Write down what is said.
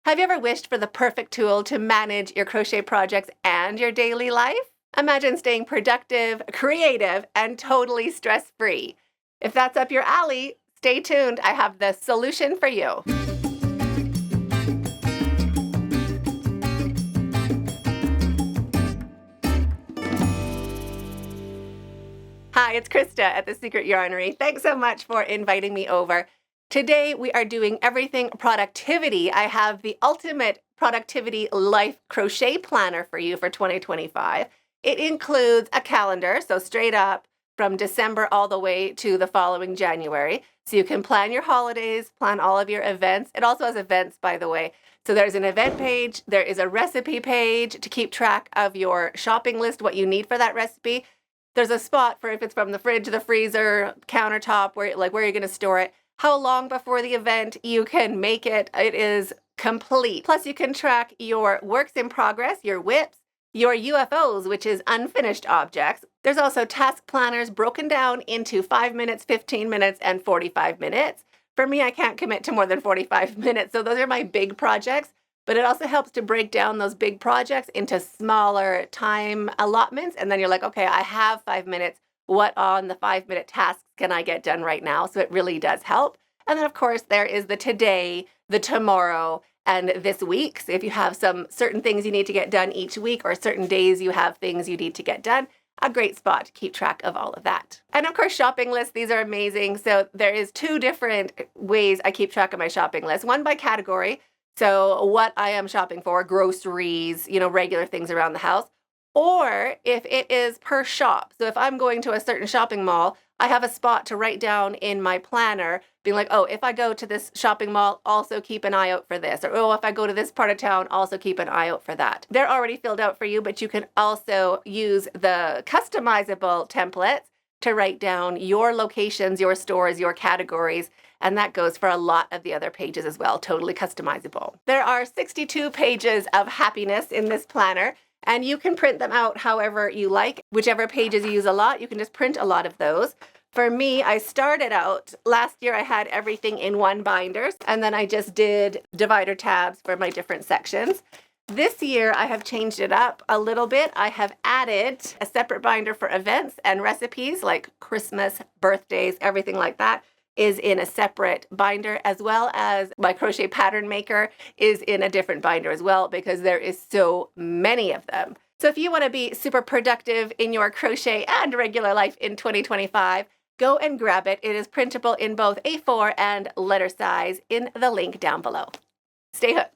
Have you ever wished for the perfect tool to manage your crochet projects and your daily life? Imagine staying productive, creative, and totally stress-free. If that's up your alley, stay tuned. I have the solution for you. Hi, it's Krista at the Secret Yarnery. Thanks so much for inviting me over. Today we are doing everything productivity. I have the ultimate productivity life crochet planner for you for 2025. It includes a calendar, so straight up from December all the way to the following January. So you can plan your holidays, plan all of your events. It also has events, by the way. So there's an event page, there is a recipe page to keep track of your shopping list, what you need for that recipe. There's a spot for if it's from the fridge, the freezer, countertop, where you're going to store it. How long before the event you can make it. It is complete. Plus you can track your works in progress, your WIPs, your UFOs, which is unfinished objects. There's also task planners broken down into 5 minutes, 15 minutes, and 45 minutes. For me, I can't commit to more than 45 minutes, so those are my big projects. But it also helps to break down those big projects into smaller time allotments. And then you're like, okay, I have 5 minutes. What on the 5-minute tasks can I get done right now? So it really does help. And then, of course, there is the today, the tomorrow, and this week. So if you have some certain things you need to get done each week or certain days you have things you need to get done, a great spot to keep track of all of that. And of course, shopping lists, these are amazing. So there is 2 different ways I keep track of my shopping list. One by category. So what I am shopping for, groceries, regular things around the house. Or if it is per shop. So if I'm going to a certain shopping mall, I have a spot to write down in my planner, being like, oh, if I go to this shopping mall, also keep an eye out for this. Or, oh, if I go to this part of town, also keep an eye out for that. They're already filled out for you, but you can also use the customizable templates to write down your locations, your stores, your categories, and that goes for a lot of the other pages as well, totally customizable. There are 62 pages of happiness in this planner, and you can print them out however you like. Whichever pages you use a lot, you can just print a lot of those. For me, I started out, last year I had everything in one binder, and then I just did divider tabs for my different sections. This year, I have changed it up a little bit. I have added a separate binder for events and recipes like Christmas, birthdays, everything like that is in a separate binder, as well as my crochet pattern maker is in a different binder as well, because there is so many of them. So if you want to be super productive in your crochet and regular life in 2025, go and grab it. It is printable in both A4 and letter size in the link down below. Stay hooked.